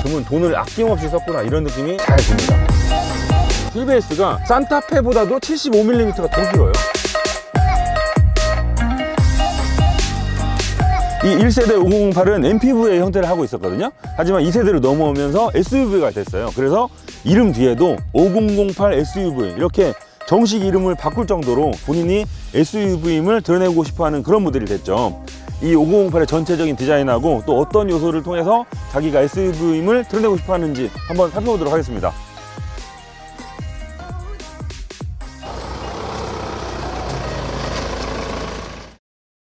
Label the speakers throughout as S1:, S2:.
S1: 제품은 돈을 아낌없이 썼구나 이런 느낌이 잘 듭니다. 휠베이스가 산타페보다도 75mm가 더 길어요. 이 1세대 5008은 MPV의 형태를 하고 있었거든요. 하지만 2세대로 넘어오면서 SUV가 됐어요. 그래서 이름 뒤에도 5008 SUV 이렇게 정식 이름을 바꿀 정도로 본인이 SUV임을 드러내고 싶어하는 그런 모델이 됐죠. 이 5008의 전체적인 디자인하고 또 어떤 요소를 통해서 자기가 SUV임을 드러내고 싶어하는지 한번 살펴보도록 하겠습니다.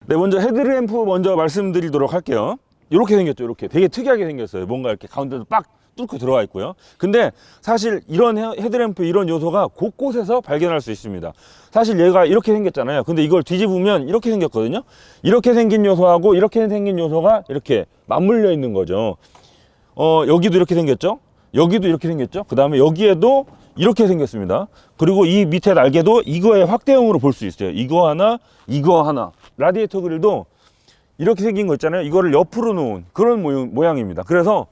S1: 네, 먼저 헤드램프 먼저 말씀드리도록 할게요. 이렇게 생겼죠. 이렇게 되게 특이하게 생겼어요. 뭔가 이렇게 가운데도 빡 뚫고 들어와 있고요. 근데 사실 이런 헤드램프 이런 요소가 곳곳에서 발견할 수 있습니다. 사실 얘가 이렇게 생겼잖아요. 근데 이걸 뒤집으면 이렇게 생겼거든요. 이렇게 생긴 요소하고 이렇게 생긴 요소가 이렇게 맞물려 있는 거죠. 여기도 이렇게 생겼죠. 여기도 이렇게 생겼죠. 그 다음에 여기에도 이렇게 생겼습니다. 그리고 이 밑에 날개도 이거의 확대형으로 볼 수 있어요. 이거 하나, 이거 하나. 라디에이터 그릴도 이렇게 생긴 거 있잖아요. 이거를 옆으로 놓은 그런 모양입니다. 그래서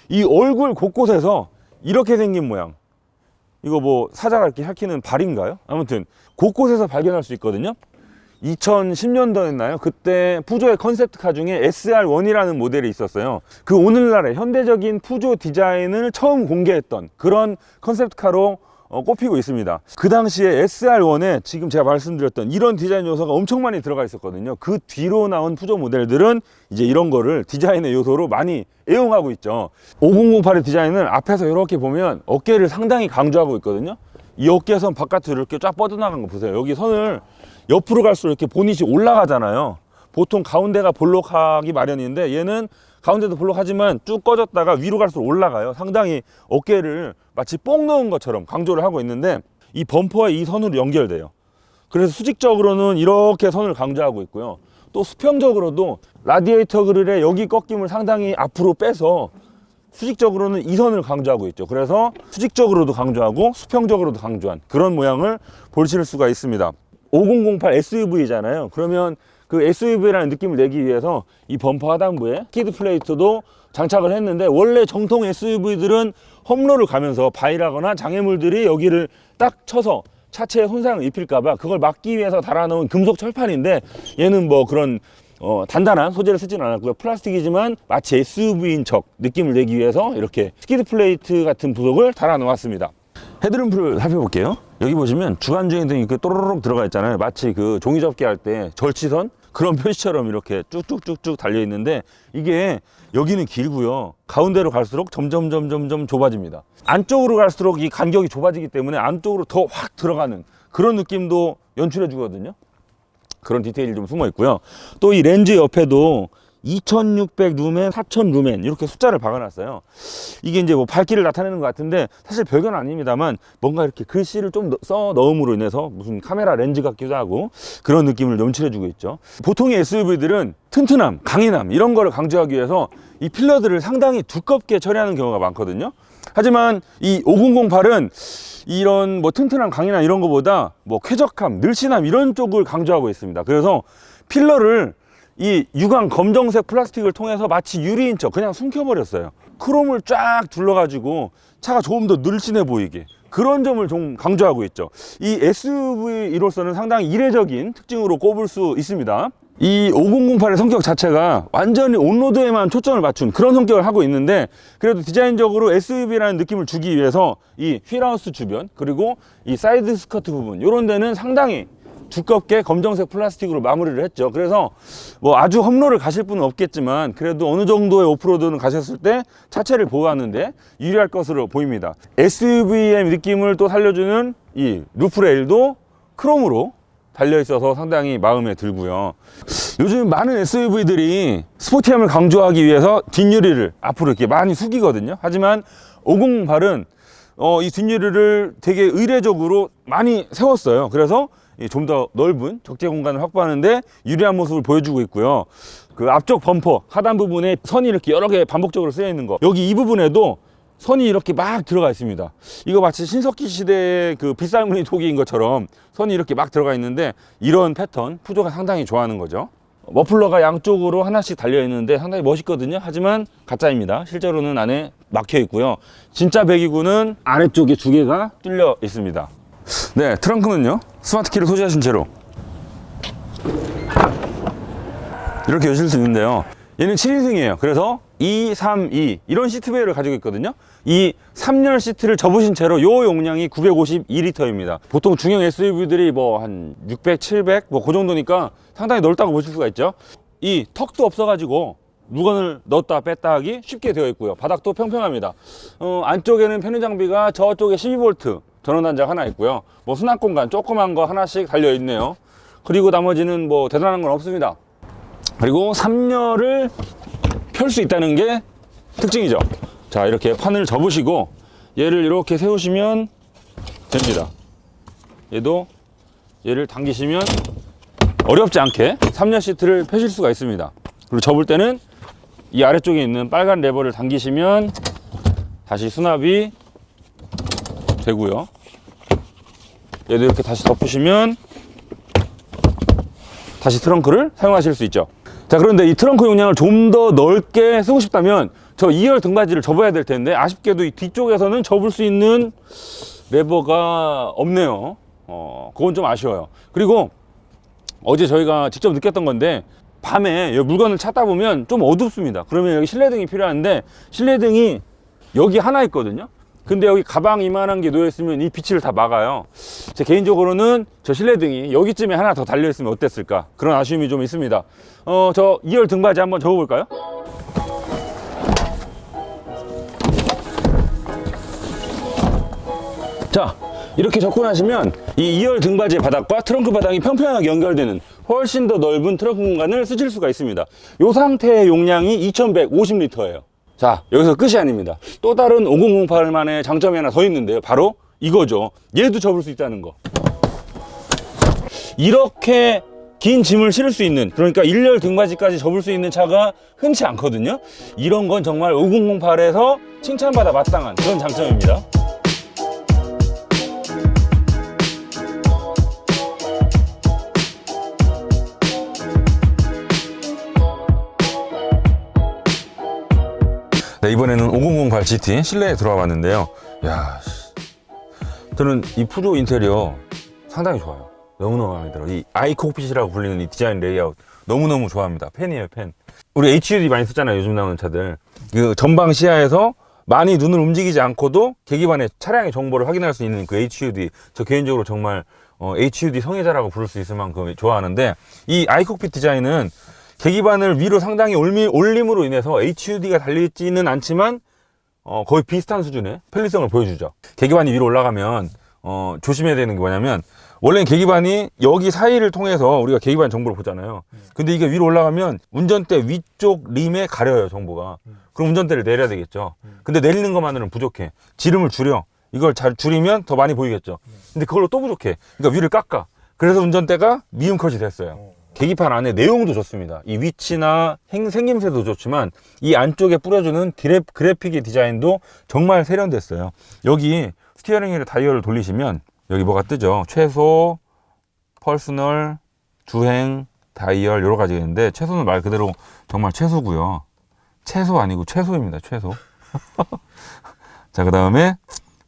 S1: 이 얼굴 곳곳에서 이렇게 생긴 모양, 이거 뭐 사자가 이렇게 핥히는 발인가요? 아무튼 곳곳에서 발견할 수 있거든요. 2010년도였나요? 그때 푸조의 컨셉트카 중에 SR1이라는 모델이 있었어요. 그 오늘날의 현대적인 푸조 디자인을 처음 공개했던 그런 컨셉트카로 꼽히고 있습니다. 그 당시에 SR1에 지금 제가 말씀드렸던 이런 디자인 요소가 엄청 많이 들어가 있었거든요. 그 뒤로 나온 푸조 모델들은 이제 이런 거를 디자인의 요소로 많이 애용하고 있죠. 5008의 디자인을 앞에서 이렇게 보면 어깨를 상당히 강조하고 있거든요. 이 어깨선 바깥으로 이렇게 쫙 뻗어나간 거 보세요. 여기 선을 옆으로 갈수록 이렇게 보닛이 올라가잖아요. 보통 가운데가 볼록하기 마련인데 얘는 가운데도 볼록하지만 쭉 꺼졌다가 위로 갈수록 올라가요. 상당히 어깨를 마치 뽕 넣은 것처럼 강조를 하고 있는데 이 범퍼와 이 선으로 연결돼요. 그래서 수직적으로는 이렇게 선을 강조하고 있고요. 또 수평적으로도 라디에이터 그릴의 여기 꺾임을 상당히 앞으로 빼서 수직적으로는 이 선을 강조하고 있죠. 그래서 수직적으로도 강조하고 수평적으로도 강조한 그런 모양을 보실 수가 있습니다. 5008 SUV잖아요. 그러면 그 SUV라는 느낌을 내기 위해서 이 범퍼 하단부에 스키드 플레이트도 장착을 했는데 원래 정통 SUV들은 험로를 가면서 바위라거나 장애물들이 여기를 딱 쳐서 차체에 손상을 입힐까봐 그걸 막기 위해서 달아놓은 금속 철판인데 얘는 뭐 그런 단단한 소재를 쓰진 않았고요. 플라스틱이지만 마치 SUV인 척 느낌을 내기 위해서 이렇게 스키드 플레이트 같은 부속을 달아 놓았습니다. 헤드램프를 살펴볼게요. 여기 보시면 주간주행등이 이렇게 또로록 들어가 있잖아요. 마치 그 종이접기 할 때 절취선 그런 표시처럼 이렇게 쭉쭉쭉쭉 달려 있는데 이게 여기는 길고요. 가운데로 갈수록 점점 좁아집니다. 안쪽으로 갈수록 이 간격이 좁아지기 때문에 안쪽으로 더 확 들어가는 그런 느낌도 연출해 주거든요. 그런 디테일이 좀 숨어 있고요. 또 이 렌즈 옆에도 2600 루멘, 4000 루멘 이렇게 숫자를 박아놨어요. 이게 이제 뭐 밝기를 나타내는 것 같은데 사실 별건 아닙니다만 뭔가 이렇게 글씨를 좀 써 넣음으로 인해서 무슨 카메라 렌즈 같기도 하고 그런 느낌을 연출해주고 있죠. 보통의 SUV들은 튼튼함, 강인함 이런 거를 강조하기 위해서 이 필러들을 상당히 두껍게 처리하는 경우가 많거든요. 하지만 이 5008은 이런 뭐 튼튼함, 강인함 이런 거보다 뭐 쾌적함, 늘씬함 이런 쪽을 강조하고 있습니다. 그래서 필러를 이 유광 검정색 플라스틱을 통해서 마치 유리인 척 그냥 숨겨버렸어요. 크롬을 쫙 둘러가지고 차가 조금 더 늘씬해 보이게 그런 점을 좀 강조하고 있죠. 이 SUV로서는 상당히 이례적인 특징으로 꼽을 수 있습니다. 이 5008의 성격 자체가 완전히 온로드에만 초점을 맞춘 그런 성격을 하고 있는데 그래도 디자인적으로 SUV라는 느낌을 주기 위해서 이 휠하우스 주변 그리고 이 사이드 스커트 부분 이런 데는 상당히 두껍게 검정색 플라스틱으로 마무리를 했죠. 그래서 뭐 아주 험로를 가실 분은 없겠지만 그래도 어느 정도의 오프로드는 가셨을 때 차체를 보호하는데 유리할 것으로 보입니다. SUV의 느낌을 또 살려주는 이 루프 레일도 크롬으로 달려 있어서 상당히 마음에 들고요. 요즘 많은 SUV들이 스포티함을 강조하기 위해서 뒷유리를 앞으로 이렇게 많이 숙이거든요. 하지만 5008은 이 뒷유리를 되게 의례적으로 많이 세웠어요. 그래서 좀 더 넓은 적재 공간을 확보하는데 유리한 모습을 보여주고 있고요. 그 앞쪽 범퍼 하단 부분에 선이 이렇게 여러 개 반복적으로 쓰여 있는 거 여기 이 부분에도 선이 이렇게 막 들어가 있습니다. 이거 마치 신석기 시대의 그 빗살무늬 토기인 것처럼 선이 이렇게 막 들어가 있는데 이런 패턴 푸조가 상당히 좋아하는 거죠. 머플러가 양쪽으로 하나씩 달려 있는데 상당히 멋있거든요. 하지만 가짜입니다. 실제로는 안에 막혀 있고요. 진짜 배기구는 아래쪽에 2개가 뚫려 있습니다. 네, 트렁크는요, 스마트 키를 소지하신 채로 이렇게 여실 수 있는데요. 얘는 7인승이에요. 그래서 2, 3, 2 이런 시트베이를 가지고 있거든요. 이 3열 시트를 접으신 채로 요 용량이 952리터입니다. 보통 중형 SUV들이 뭐 한 600, 700 뭐 그 정도니까 상당히 넓다고 보실 수가 있죠. 이 턱도 없어가지고 물건을 넣었다 뺐다 하기 쉽게 되어 있고요. 바닥도 평평합니다. 안쪽에는 편의 장비가 저쪽에 12V 전원 단자가 하나 있고요. 뭐 수납 공간 조그만 거 하나씩 달려 있네요. 그리고 나머지는 뭐 대단한 건 없습니다. 그리고 3열을 펼 수 있다는 게 특징이죠. 자, 이렇게 판을 접으시고 얘를 이렇게 세우시면 됩니다. 얘를 당기시면 어렵지 않게 3열 시트를 펴실 수가 있습니다. 그리고 접을 때는 이 아래쪽에 있는 빨간 레버를 당기시면 다시 수납이 되고요. 얘도 이렇게 다시 덮으시면 다시 트렁크를 사용하실 수 있죠. 자, 그런데 이 트렁크 용량을 좀 더 넓게 쓰고 싶다면 저 2열 등받이를 접어야 될 텐데 아쉽게도 이 뒤쪽에서는 접을 수 있는 레버가 없네요. 그건 좀 아쉬워요. 그리고 어제 저희가 직접 느꼈던 건데 밤에 물건을 찾다 보면 좀 어둡습니다. 그러면 여기 실내등이 필요한데 실내등이 여기 하나 있거든요. 근데 여기 가방 이만한 게 놓여있으면 이 빛을 다 막아요. 제 개인적으로는 저 실내등이 여기쯤에 하나 더 달려있으면 어땠을까, 그런 아쉬움이 좀 있습니다. 저 2열 등받이 한번 접어볼까요? 자, 이렇게 접근하시면 이 2열 등받이의 바닥과 트렁크 바닥이 평평하게 연결되는 훨씬 더 넓은 트렁크 공간을 쓰실 수가 있습니다. 이 상태의 용량이 2150리터예요 자, 여기서 끝이 아닙니다. 또 다른 5008만의 장점이 하나 더 있는데요. 바로 이거죠. 얘도 접을 수 있다는 거. 이렇게 긴 짐을 실을 수 있는, 그러니까 1열 등받이까지 접을 수 있는 차가 흔치 않거든요. 이런 건 정말 5008에서 칭찬받아 마땅한 그런 장점입니다. 네, 이번에는 5008 GT 실내에 들어와 봤는데요. 야, 저는 이 푸조 인테리어 상당히 좋아요. 너무너무 마음에 들어. 이 아이콕핏이라고 불리는 이 디자인 레이아웃 너무너무 좋아합니다. 팬이에요, 팬. 우리 HUD 많이 쓰잖아요, 요즘 나오는 차들. 그 전방 시야에서 많이 눈을 움직이지 않고도 계기판에 차량의 정보를 확인할 수 있는 그 HUD, 저 개인적으로 정말 HUD 성애자라고 부를 수 있을 만큼 좋아하는데, 이 아이콕핏 디자인은 계기판을 위로 상당히 올림으로 인해서 HUD가 달리지는 않지만 거의 비슷한 수준의 편리성을 보여주죠. 계기판이 위로 올라가면 조심해야 되는 게 뭐냐면, 원래는 계기판이 여기 사이를 통해서 우리가 계기판 정보를 보잖아요. 근데 이게 위로 올라가면 운전대 위쪽 림에 가려요, 정보가. 그럼 운전대를 내려야 되겠죠. 근데 내리는 것만으로는 부족해. 지름을 줄여. 이걸 잘 줄이면 더 많이 보이겠죠. 근데 그걸로 또 부족해. 그러니까 위를 깎아. 그래서 운전대가 미음컷이 됐어요. 계기판 안에 내용도 좋습니다. 이 위치나 생김새도 좋지만 이 안쪽에 뿌려주는 그래픽의 디자인도 정말 세련됐어요. 여기 스티어링 휠의 다이얼을 돌리시면 여기 뭐가 뜨죠? 최소, 퍼스널, 주행, 다이얼 여러 가지가 있는데, 최소는 말 그대로 정말 최소고요. 최소 아니고 최소입니다. 최소. 자, 그 다음에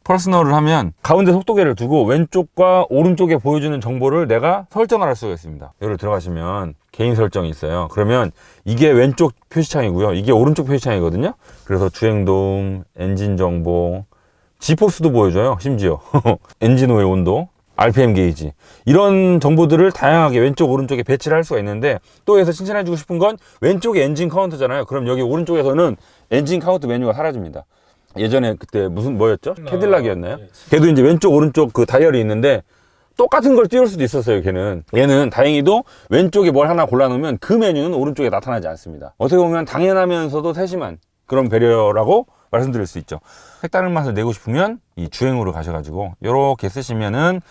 S1: 퍼스널을 하면 가운데 속도계를 두고 왼쪽과 오른쪽에 보여주는 정보를 내가 설정을 할 수가 있습니다. 여기로 들어가시면 개인 설정이 있어요. 그러면 이게 왼쪽 표시창이고요, 이게 오른쪽 표시창이거든요. 그래서 주행도움, 엔진 정보, G포스도 보여줘요. 심지어 엔진 오일 온도, RPM 게이지, 이런 정보들을 다양하게 왼쪽 오른쪽에 배치를 할 수가 있는데, 또 여기서 칭찬해주고 싶은 건 왼쪽에 엔진 카운트잖아요. 그럼 여기 오른쪽에서는 엔진 카운트 메뉴가 사라집니다. 예전에 그때 뭐였죠? 캐딜락이었나요? 걔도 이제 왼쪽 오른쪽 그 다이얼이 있는데 똑같은 걸 띄울 수도 있었어요. 얘는 다행히도 왼쪽에 뭘 하나 골라놓으면 그 메뉴는 오른쪽에 나타나지 않습니다. 어떻게 보면 당연하면서도 세심한 그런 배려라고 말씀드릴 수 있죠. 색다른 맛을 내고 싶으면 이 주행으로 가셔가지고 이렇게 쓰시면은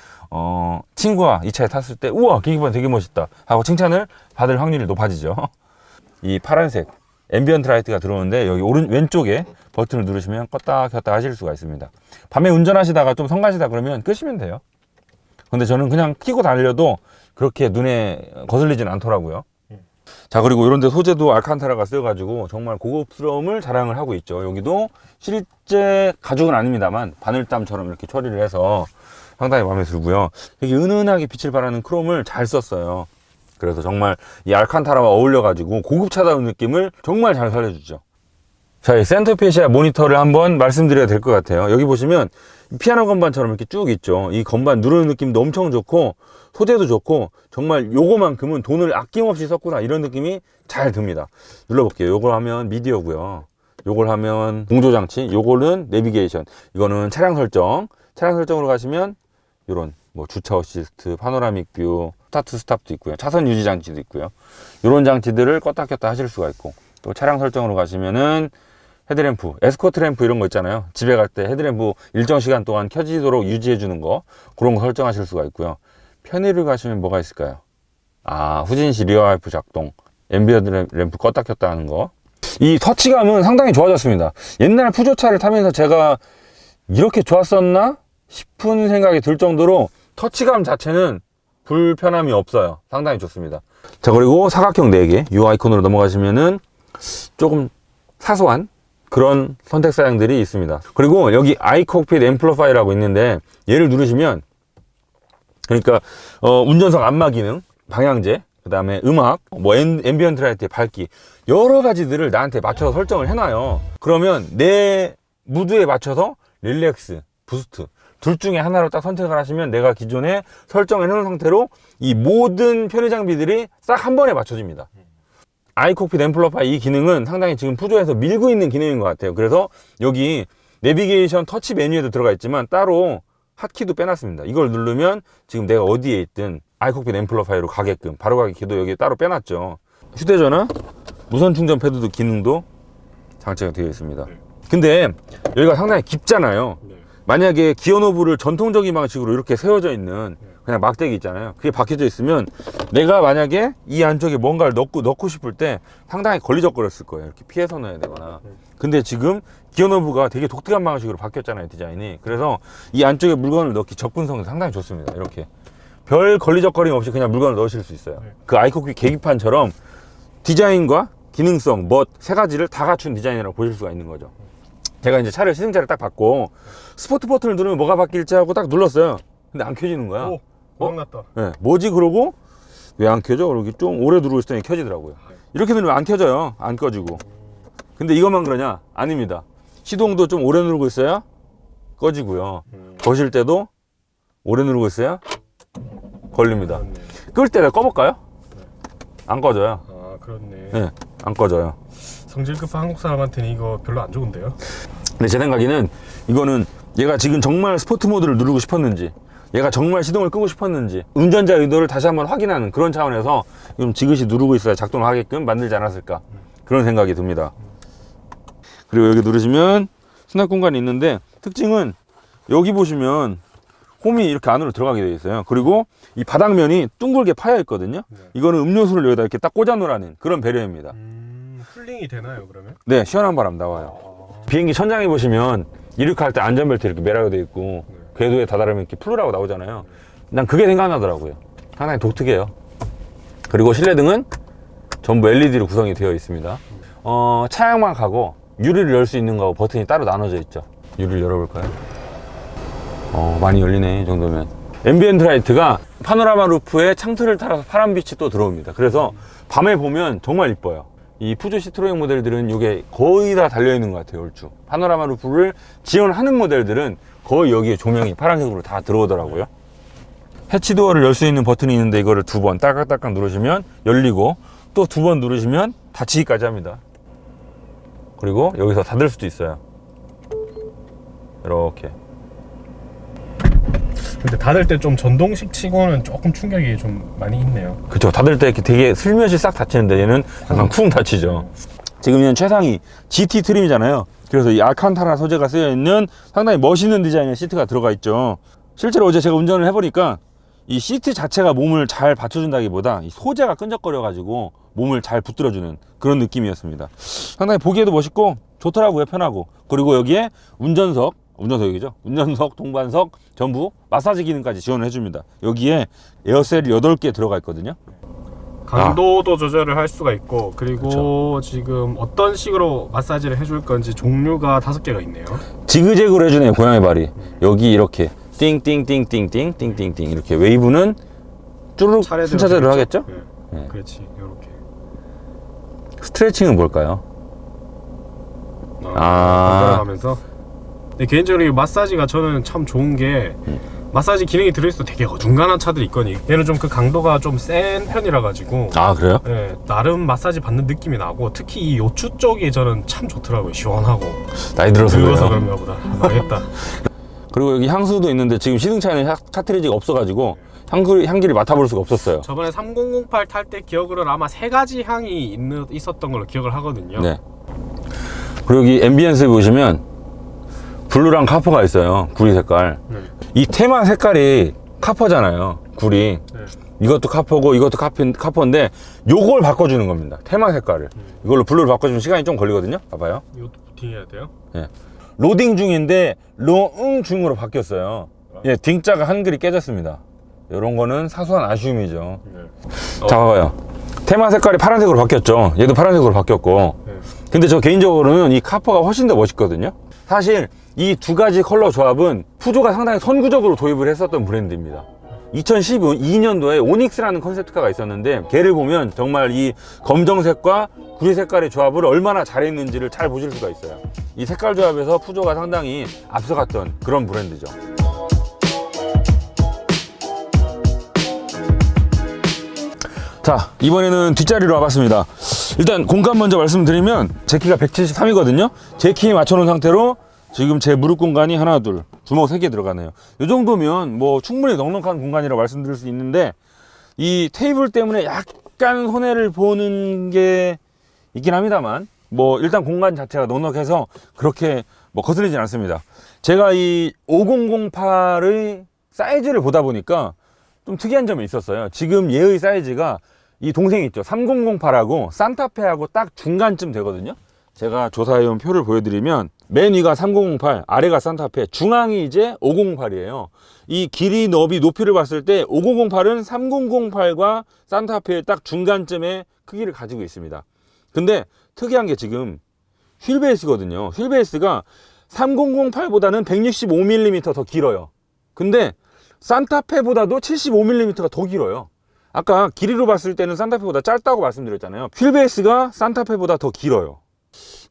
S1: 친구가 이 차에 탔을 때 우와, 계기판 되게 멋있다 하고 칭찬을 받을 확률이 높아지죠. 이 파란색 앰비언트 라이트가 들어오는데 여기 왼쪽에 버튼을 누르시면 껐다 켰다 하실 수가 있습니다. 밤에 운전하시다가 좀 성가시다 그러면 끄시면 돼요. 근데 저는 그냥 켜고 달려도 그렇게 눈에 거슬리진 않더라고요. 자, 그리고 이런 데 소재도 알칸타라가 쓰여가지고 정말 고급스러움을 자랑을 하고 있죠. 여기도 실제 가죽은 아닙니다만 바늘땀처럼 이렇게 처리를 해서 상당히 마음에 들고요. 되게 은은하게 빛을 발하는 크롬을 잘 썼어요. 그래서 정말 이 알칸타라와 어울려가지고 고급차다운 느낌을 정말 잘 살려주죠. 자, 이 센터페시아 모니터를 한번 말씀드려야 될 것 같아요. 여기 보시면 피아노 건반처럼 이렇게 쭉 있죠. 이 건반 누르는 느낌도 엄청 좋고 소재도 좋고 정말 요거만큼은 돈을 아낌없이 썼구나 이런 느낌이 잘 듭니다. 눌러볼게요. 요걸 하면 미디어고요. 요걸 하면 공조장치, 요거는 내비게이션, 이거는 차량 설정. 차량 설정으로 가시면 요런 뭐 주차 어시스트, 파노라믹 뷰, 스타트 스탑도 있고요. 차선 유지 장치도 있고요. 요런 장치들을 껐다 켰다 하실 수가 있고, 또 차량 설정으로 가시면은 헤드램프, 에스코트 램프 이런 거 있잖아요. 집에 갈 때 헤드램프 일정 시간 동안 켜지도록 유지해 주는 거, 그런 거 설정하실 수가 있고요. 편의를 가시면 뭐가 있을까요? 아, 후진시 리어 와이프 작동, 앰비언트 램프 껐다 켰다 하는 거. 이 터치감은 상당히 좋아졌습니다. 옛날 푸조차를 타면서 제가 이렇게 좋았었나 싶은 생각이 들 정도로 터치감 자체는 불편함이 없어요. 상당히 좋습니다. 자, 그리고 사각형 4개, 이 아이콘으로 넘어가시면은 조금 사소한 그런 선택 사양들이 있습니다. 그리고 여기 아이콕핏 앰플리파이라고 있는데 얘를 누르시면, 그러니까 운전석 안마 기능, 방향제, 그 다음에 음악, 뭐 앰비언트 라이트의 밝기, 여러 가지들을 나한테 맞춰서 설정을 해놔요. 그러면 내 무드에 맞춰서 릴렉스, 부스트 둘 중에 하나로 딱 선택을 하시면 내가 기존에 설정해 놓은 상태로 이 모든 편의 장비들이 싹 한 번에 맞춰집니다. 아이콕핏 앰플리파이 이 기능은 상당히 지금 푸조에서 밀고 있는 기능인 것 같아요. 그래서 여기 내비게이션 터치 메뉴에도 들어가 있지만 따로 핫키도 빼놨습니다. 이걸 누르면 지금 내가 어디에 있든 아이콕핏 앰플리파이로 가게끔 바로가기 키도 여기 따로 빼놨죠. 휴대전화, 무선 충전 패드도 기능도 장치가 되어 있습니다. 근데 여기가 상당히 깊잖아요. 만약에 기어 노브를 전통적인 방식으로 이렇게 세워져 있는 그냥 막대기 있잖아요. 그게 박혀져 있으면 내가 만약에 이 안쪽에 뭔가를 넣고 싶을 때 상당히 걸리적거렸을 거예요. 이렇게 피해서 넣어야 되거나. 근데 지금 기어 노브가 되게 독특한 방식으로 바뀌었잖아요, 디자인이. 그래서 이 안쪽에 물건을 넣기 접근성이 상당히 좋습니다. 이렇게 별 걸리적거림 없이 그냥 물건을 넣으실 수 있어요. 그 아이콕핏 계기판처럼 디자인과 기능성, 멋 세 가지를 다 갖춘 디자인이라고 보실 수가 있는 거죠. 제가 이제 차를 시승차를 딱 받고 스포트 버튼을 누르면 뭐가 바뀔지 하고 딱 눌렀어요. 근데 안 켜지는 거야.
S2: 오, 고장났다.
S1: 네, 뭐지? 그러고 왜 안 켜져? 그러기 좀 오래 누르고 있을 때 켜지더라고요. 이렇게 누르면 안 켜져요. 안 꺼지고. 근데 이것만 그러냐? 아닙니다. 시동도 좀 오래 누르고 있어야 꺼지고요. 거실 때도 오래 누르고 있어야 걸립니다. 끌 때 내가 꺼볼까요? 안 꺼져요.
S2: 아, 그렇네.
S1: 네, 안 꺼져요.
S2: 성질 급한 한국 사람한테는 이거 별로 안 좋은데요?
S1: 근데 제 생각에는 이거는 얘가 지금 정말 스포트 모드를 누르고 싶었는지, 얘가 정말 시동을 끄고 싶었는지 운전자 의도를 다시 한번 확인하는 그런 차원에서 좀 지그시 누르고 있어야 작동을 하게끔 만들지 않았을까, 그런 생각이 듭니다. 그리고 여기 누르시면 수납 공간이 있는데 특징은 여기 보시면 홈이 이렇게 안으로 들어가게 되어 있어요. 그리고 이 바닥면이 둥글게 파여 있거든요. 이거는 음료수를 여기다 이렇게 딱 꽂아 놓으라는 그런 배려입니다.
S2: 쿨링이 되나요, 그러면?
S1: 네, 시원한 바람 나와요. 비행기 천장에 보시면 이륙할 때 안전벨트 이렇게 매라고 되어 있고 궤도에 다다르면 이렇게 플루라고 나오잖아요. 난 그게 생각나더라고요. 상당히 독특해요. 그리고 실내등은 전부 LED로 구성이 되어 있습니다. 차량만 가고 유리를 열 수 있는 거하고 버튼이 따로 나눠져 있죠. 유리를 열어볼까요? 많이 열리네, 이 정도면. 앰비언트 라이트가 파노라마 루프에 창틀을 따라서 파란빛이 또 들어옵니다. 그래서 밤에 보면 정말 이뻐요. 이 푸조 시트로행 모델들은 이게 거의 다 달려있는 것 같아요. 얼추 파노라마 루프를 지원하는 모델들은 거의 여기에 조명이 파란색으로 다 들어오더라고요. 해치도어를 열 수 있는 버튼이 있는데 이거를 2번 딸깍딸깍 누르시면 열리고 또 2번 누르시면 닫히기까지 합니다. 그리고 여기서 닫을 수도 있어요. 이렇게.
S2: 근데 닫을 때 좀 전동식 치고는 조금 충격이 좀 많이 있네요.
S1: 그쵸. 닫을 때 이렇게 되게 슬며시 싹 닫히는데 얘는 약간 쿵 닫히죠. 지금 얘는 최상위 GT 트림이잖아요. 그래서 이 알칸타라 소재가 쓰여있는 상당히 멋있는 디자인의 시트가 들어가 있죠. 실제로 어제 제가 운전을 해보니까 이 시트 자체가 몸을 잘 받쳐준다기보다 이 소재가 끈적거려 가지고 몸을 잘 붙들어주는 그런 느낌이었습니다. 상당히 보기에도 멋있고 좋더라고요. 편하고. 그리고 여기에 운전석이죠. 운전석, 동반석 전부 마사지 기능까지 지원을 해줍니다. 여기에 에어셀이 8개 들어가 있거든요.
S2: 강도도 조절을 할 수가 있고, 그리고 지금 어떤 식으로 마사지를 해줄 건지 종류가 5개가 있네요.
S1: 지그재그로 해주네요. 고양이 발이 여기 이렇게 띵띵띵띵띵띵띵띵 이렇게 웨이브는 쭈르륵 순차적으로 하겠죠?
S2: 네. 네. 그렇지. 이렇게.
S1: 스트레칭은 뭘까요?
S2: 번갈아가면서. 근데 개인적으로 이 마사지가 저는 참 좋은 게 마사지 기능이 들어있어도 되게 어중간한 차들이 있거든요. 얘는 좀 그 강도가 좀 센 편이라 가지고
S1: 그래요?
S2: 네, 나름 마사지 받는 느낌이 나고, 특히 이 요추 쪽이 저는 참 좋더라고요. 시원하고.
S1: 나이 들어서
S2: 늙어서
S1: 그래요.
S2: 그런가 보다. 망했다.
S1: 그리고 여기 향수도 있는데 지금 시승차에는 카트리지가 없어가지고 향기를 맡아볼 수가 없었어요.
S2: 저번에 3008 탈 때 기억으로는 아마 3가지 향이 있었던 걸로 기억을 하거든요.
S1: 네. 그리고 여기 앰비언스 보시면 블루랑 카퍼가 있어요. 구리 색깔. 이 테마 색깔이 카퍼잖아요. 구리.
S2: 네.
S1: 이것도 카퍼고 이것도 카퍼인데 요걸 바꿔주는 겁니다. 테마 색깔을. 이걸로 블루를 바꿔주면 시간이 좀 걸리거든요. 봐봐요.
S2: 이것도 부팅해야 돼요?
S1: 예. 로딩 중인데 로응 중으로 바뀌었어요. 예, 딩자가 한글이 깨졌습니다. 이런 거는 사소한 아쉬움이죠.
S2: 네.
S1: 자, 봐봐요. 테마 색깔이 파란색으로 바뀌었죠. 얘도 파란색으로 바뀌었고.
S2: 네.
S1: 근데 저 개인적으로는 이 카퍼가 훨씬 더 멋있거든요. 사실 이 2가지 컬러 조합은 푸조가 상당히 선구적으로 도입을 했었던 브랜드입니다. 2012년도에 오닉스라는 컨셉트카가 있었는데, 걔를 보면 정말 이 검정색과 구리 색깔의 조합을 얼마나 잘했는지를 잘 보실 수가 있어요. 이 색깔 조합에서 푸조가 상당히 앞서갔던 그런 브랜드죠. 자, 이번에는 뒷자리로 와봤습니다. 일단 공간 먼저 말씀드리면 제 키가 173이거든요. 제 키에 맞춰놓은 상태로 지금 제 무릎 공간이 하나, 둘, 주먹 3개 들어가네요. 이 정도면 뭐 충분히 넉넉한 공간이라고 말씀드릴 수 있는데, 이 테이블 때문에 약간 손해를 보는 게 있긴 합니다만, 뭐 일단 공간 자체가 넉넉해서 그렇게 뭐 거슬리진 않습니다. 제가 이 5008의 사이즈를 보다 보니까 좀 특이한 점이 있었어요. 지금 얘의 사이즈가 이 동생이 있죠. 3008하고 산타페하고 딱 중간쯤 되거든요. 제가 조사해온 표를 보여드리면 맨 위가 3008, 아래가 산타페, 중앙이 이제 508이에요. 이 길이, 너비, 높이를 봤을 때 5008은 3008과 산타페의 딱 중간쯤의 크기를 가지고 있습니다. 근데 특이한 게 지금 휠베이스거든요. 휠베이스가 3008보다는 165mm 더 길어요. 근데 산타페보다도 75mm가 더 길어요. 아까 길이로 봤을 때는 산타페보다 짧다고 말씀드렸잖아요. 휠베이스가 산타페보다 더 길어요.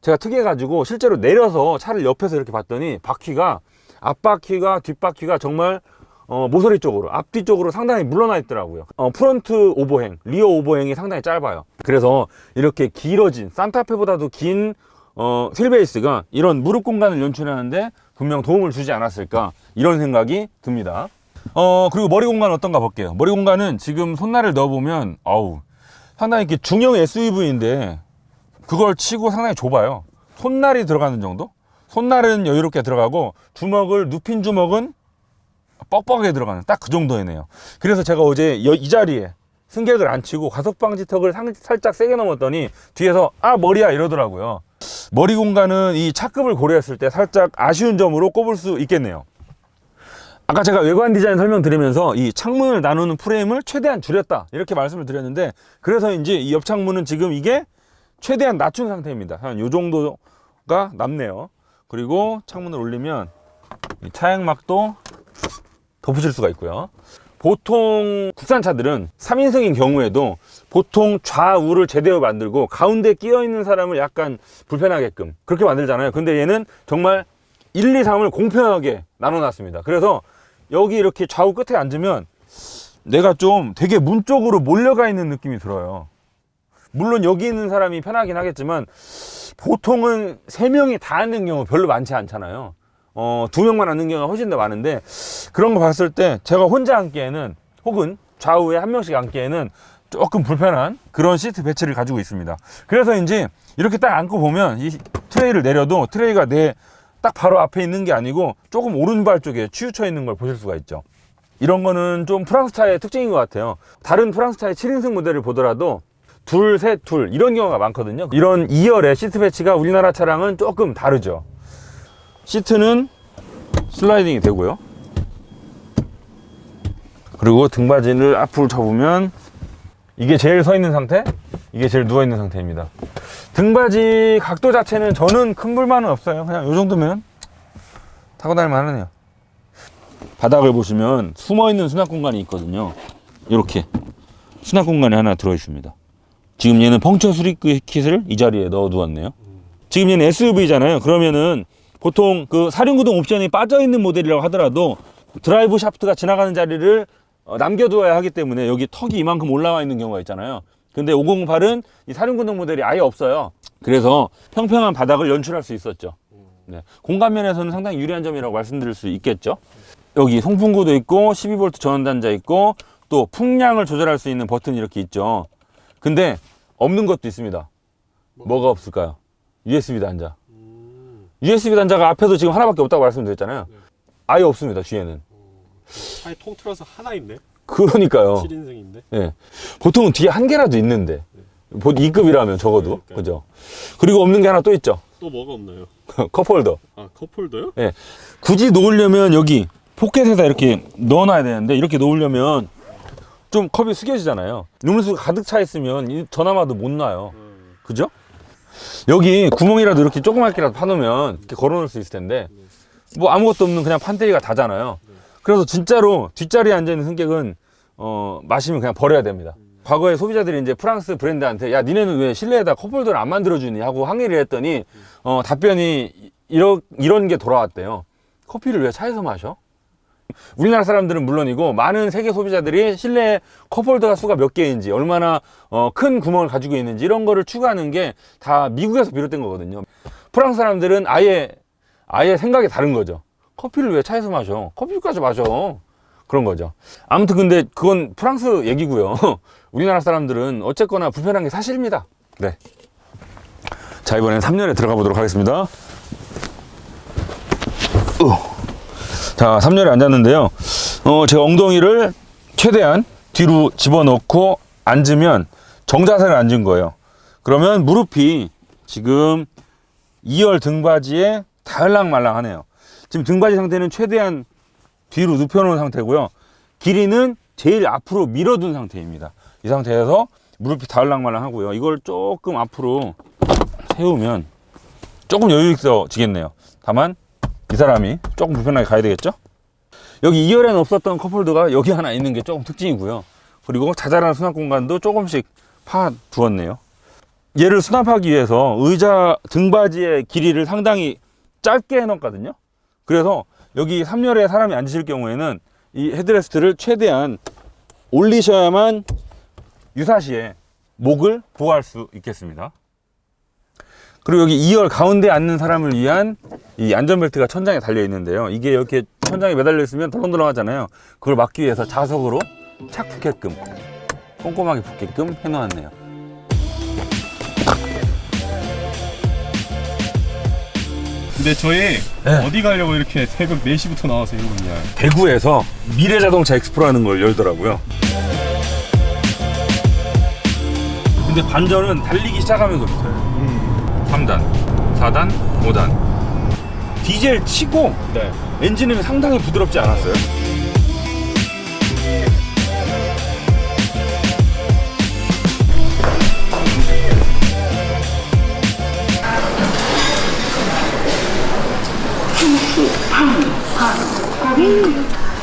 S1: 제가 특이해가지고 실제로 내려서 차를 옆에서 이렇게 봤더니 바퀴가, 앞바퀴가 뒷바퀴가 정말 모서리 쪽으로, 앞뒤 쪽으로 상당히 물러나 있더라고요. 프론트 오버행, 리어 오버행이 상당히 짧아요. 그래서 이렇게 길어진, 산타페보다도 긴 휠베이스가 이런 무릎 공간을 연출하는데 분명 도움을 주지 않았을까, 이런 생각이 듭니다. 그리고 머리 공간 어떤가 볼게요. 머리 공간은 지금 손날을 넣어보면 상당히 이렇게 중형 SUV인데 그걸 치고 상당히 좁아요. 손날이 들어가는 정도? 손날은 여유롭게 들어가고 주먹을, 눕힌 주먹은 뻑뻑하게 들어가는 딱 그 정도이네요. 그래서 제가 어제 이 자리에 승객을 안 치고 가속방지턱을 살짝 세게 넘었더니 뒤에서 머리야 이러더라고요. 머리 공간은 이 차급을 고려했을 때 살짝 아쉬운 점으로 꼽을 수 있겠네요. 아까 제가 외관 디자인 설명드리면서 이 창문을 나누는 프레임을 최대한 줄였다 이렇게 말씀을 드렸는데, 그래서인지 이 옆창문은 지금 이게 최대한 낮춘 상태입니다. 한 요 정도가 남네요. 그리고 창문을 올리면 이 차양막도 덮으실 수가 있고요. 보통 국산차들은 3인승인 경우에도 보통 좌우를 제대로 만들고 가운데 끼어 있는 사람을 약간 불편하게끔 그렇게 만들잖아요. 근데 얘는 정말 1, 2, 3을 공평하게 나눠 놨습니다. 그래서 여기 이렇게 좌우 끝에 앉으면 내가 좀 되게 문 쪽으로 몰려가 있는 느낌이 들어요. 물론 여기 있는 사람이 편하긴 하겠지만 보통은 3명이 다 앉는 경우 별로 많지 않잖아요. 2명만 앉는 경우가 훨씬 더 많은데, 그런 거 봤을 때 제가 혼자 앉기에는, 혹은 좌우에 한 명씩 앉기에는 조금 불편한 그런 시트 배치를 가지고 있습니다. 그래서인지 이렇게 딱 앉고 보면 이 트레이를 내려도 트레이가 내 딱 바로 앞에 있는 게 아니고 조금 오른발 쪽에 치우쳐 있는 걸 보실 수가 있죠. 이런 거는 좀 프랑스 차의 특징인 것 같아요. 다른 프랑스 차의 7인승 모델을 보더라도 둘, 셋, 둘 이런 경우가 많거든요. 이런 2열의 시트 배치가 우리나라 차량은 조금 다르죠. 시트는 슬라이딩이 되고요. 그리고 등받이를 앞으로 접으면 이게 제일 서 있는 상태, 이게 제일 누워 있는 상태입니다. 등받이 각도 자체는 저는 큰 불만은 없어요. 그냥 이 정도면 타고 다닐만 하네요. 바닥을 보시면 숨어있는 수납 공간이 있거든요. 이렇게 수납 공간이 하나 들어있습니다. 지금 얘는 펑처 수리 킷을 이 자리에 넣어 두었네요. 지금 얘는 SUV잖아요. 그러면은 보통 그 사륜구동 옵션이 빠져있는 모델이라고 하더라도 드라이브 샤프트가 지나가는 자리를 남겨두어야 하기 때문에 여기 턱이 이만큼 올라와 있는 경우가 있잖아요. 근데 508은 이 사륜구동 모델이 아예 없어요. 그래서 평평한 바닥을 연출할 수 있었죠. 네. 공간 면에서는 상당히 유리한 점이라고 말씀드릴 수 있겠죠. 여기 송풍구도 있고 12V 전원단자 있고 또 풍량을 조절할 수 있는 버튼이 이렇게 있죠. 근데 없는 것도 있습니다. 뭐가 없을까요? USB 단자. USB 단자가 앞에도 지금 하나밖에 없다고 말씀드렸잖아요. 아예 없습니다. 뒤에는.
S2: 차에 통틀어서 하나 있네.
S1: 그러니까요.
S2: 7인승인데.
S1: 예. 보통은 뒤에 한 개라도 있는데 2급이라면 적어도.
S2: 그러니까요.
S1: 그죠? 그리고 없는 게 하나 또 있죠.
S2: 또 뭐가 없나요?
S1: 컵홀더.
S2: 아, 컵홀더요?
S1: 예. 굳이 놓으려면 여기 포켓에다 이렇게 넣어놔야 되는데 이렇게 놓으려면 좀 컵이 숙여지잖아요. 음료수가 가득 차 있으면 이 전화마도 못 놔요. 그죠? 여기 구멍이라도 이렇게 조그맣게라도 파놓으면 이렇게 걸어놓을 수 있을 텐데 뭐 아무것도 없는 그냥 판때기가 다잖아요. 그래서 진짜로 뒷자리에 앉아있는 승객은 마시면 그냥 버려야 됩니다. 과거에 소비자들이 이제 프랑스 브랜드한테 야 니네는 왜 실내에다 컵홀더를 안 만들어주니 하고 항의를 했더니 답변이 이런 게 돌아왔대요. 커피를 왜 차에서 마셔? 우리나라 사람들은 물론이고 많은 세계 소비자들이 실내에 컵홀더가 수가 몇 개인지 얼마나 큰 구멍을 가지고 있는지 이런 거를 추구하는 게 다 미국에서 비롯된 거거든요. 프랑스 사람들은 아예 생각이 다른 거죠. 커피를 왜 차에서 마셔? 커피까지 마셔. 그런 거죠. 아무튼 근데 그건 프랑스 얘기고요. 우리나라 사람들은 어쨌거나 불편한 게 사실입니다. 네. 자, 이번엔 3열에 들어가 보도록 하겠습니다. 자, 3열에 앉았는데요. 제가 엉덩이를 최대한 뒤로 집어넣고 앉으면 정자세를 앉은 거예요. 그러면 무릎이 지금 2열 등받이에 달랑말랑하네요. 지금 등받이 상태는 최대한 뒤로 눕혀놓은 상태고요. 길이는 제일 앞으로 밀어둔 상태입니다. 이 상태에서 무릎이 달랑말랑하고요. 이걸 조금 앞으로 세우면 조금 여유 있어지겠네요. 다만 이 사람이 조금 불편하게 가야 되겠죠? 여기 2열에는 없었던 컵홀더가 여기 하나 있는 게 조금 특징이고요. 그리고 자잘한 수납 공간도 조금씩 파두었네요. 얘를 수납하기 위해서 의자 등받이의 길이를 상당히 짧게 해놨거든요. 그래서 여기 3열에 사람이 앉으실 경우에는 이 헤드레스트를 최대한 올리셔야만 유사시에 목을 보호할 수 있겠습니다. 그리고 여기 2열 가운데 앉는 사람을 위한 이 안전벨트가 천장에 달려 있는데요. 이게 이렇게 천장에 매달려 있으면 덜렁덜렁 하잖아요. 그걸 막기 위해서 자석으로 착 붙게끔 꼼꼼하게 붙게끔 해놓았네요.
S2: 근데 저희 어디 가려고 이렇게 새벽 4시부터 나와서 이러고 있냐.
S1: 대구에서 미래자동차 엑스포라는 걸 열더라고요. 근데 반전은 달리기 시작하면서부터요. 3단, 4단, 5단. 디젤 치고 엔진은 상당히 부드럽지 않았어요?